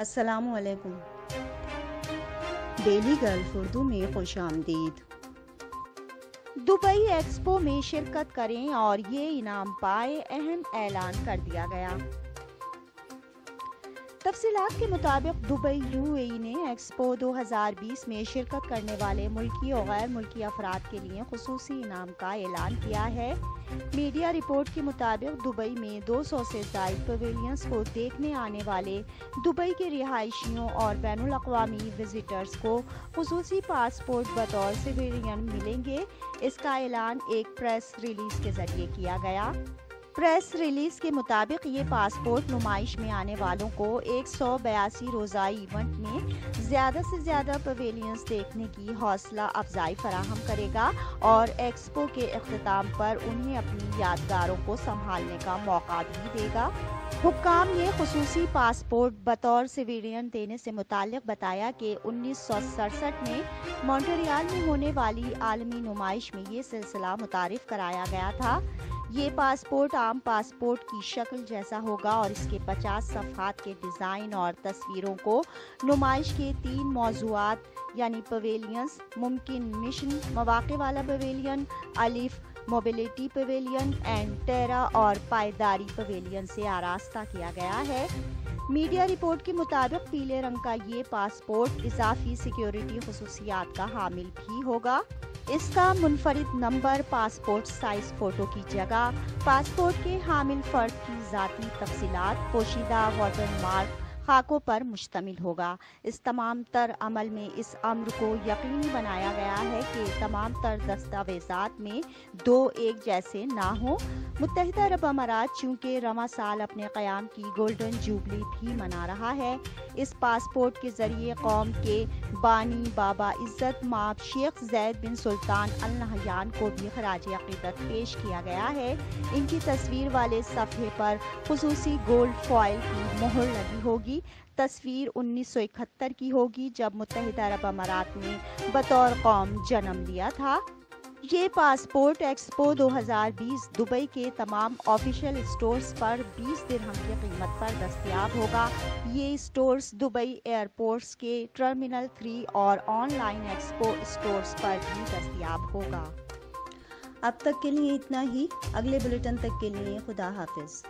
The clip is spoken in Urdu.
السلام علیکم۔ ڈیلی گلف اردو میں خوش آمدید۔ دبئی ایکسپو میں شرکت کریں اور یہ انعام پائے، اہم اعلان کر دیا گیا۔ تفصیلات کے مطابق دبئی UAE نے ایکسپو 2020 میں شرکت کرنے والے ملکی اور غیر ملکی افراد کے لیے خصوصی انعام کا اعلان کیا ہے۔ میڈیا رپورٹ کے مطابق دبئی میں 200 سے زائد پویلینز کو دیکھنے آنے والے دبئی کے رہائشیوں اور بین الاقوامی وزٹرز کو خصوصی پاسپورٹ بطور سویرین ملیں گے۔ اس کا اعلان ایک پریس ریلیز کے ذریعے کیا گیا۔ پریس ریلیز کے مطابق یہ پاسپورٹ نمائش میں آنے والوں کو 182 روزہ ایونٹ میں زیادہ سے زیادہ پویلینز دیکھنے کی حوصلہ افزائی فراہم کرے گا اور ایکسپو کے اختتام پر انہیں اپنی یادگاروں کو سنبھالنے کا موقع بھی دے گا۔ حکام نے خصوصی پاسپورٹ بطور سویرین دینے سے متعلق بتایا کہ 1967 میں مونٹریال میں ہونے والی عالمی نمائش میں یہ سلسلہ متعارف کرایا گیا تھا۔ یہ پاسپورٹ عام پاسپورٹ کی شکل جیسا ہوگا اور اس کے 50 صفحات کے ڈیزائن اور تصویروں کو نمائش کے 3 موضوعات یعنی پویلینز، ممکن مشن، مواقع والا پویلین، الف، موبیلٹی پویلین اینڈ ٹیرا اور پائیداری پویلین سے آراستہ کیا گیا ہے۔ میڈیا رپورٹ کے مطابق پیلے رنگ کا یہ پاسپورٹ اضافی سیکیورٹی خصوصیات کا حامل بھی ہوگا۔ اس کا منفرد نمبر پاسپورٹ سائز فوٹو کی جگہ پاسپورٹ کے حامل فرد کی ذاتی تفصیلات، پوشیدہ واٹر مارک خاکوں پر مشتمل ہوگا۔ اس تمام تر عمل میں اس امر کو یقینی بنایا گیا ہے کہ تمام تر دستاویزات میں 2 ایک جیسے نہ ہوں۔ متحدہ عرب امارات چونکہ رواں سال اپنے قیام کی گولڈن جوبلی بھی منا رہا ہے، اس پاسپورٹ کے ذریعے قوم کے بانی بابا عزت مآب شیخ زید بن سلطان ال نہیان کو بھی خراج عقیدت پیش کیا گیا ہے۔ ان کی تصویر والے صفحے پر خصوصی گولڈ فوائل کی مہر لگی ہوگی۔ تصویر 1971 کی ہوگی جب متحدہ عرب امارات نے بطور قوم جنم لیا تھا۔ یہ پاسپورٹ ایکسپو 2020 دبئی کے تمام آفیشیل اسٹورز پر 20 درہم کی قیمت پر دستیاب ہوگا۔ یہ اسٹورز دبئی ایئرپورٹس کے ٹرمینل 3 اور آن لائن ایکسپو اسٹورز پر بھی دستیاب ہوگا۔ اب تک کے لیے اتنا ہی۔ اگلے بلیٹن تک کے لیے خدا حافظ۔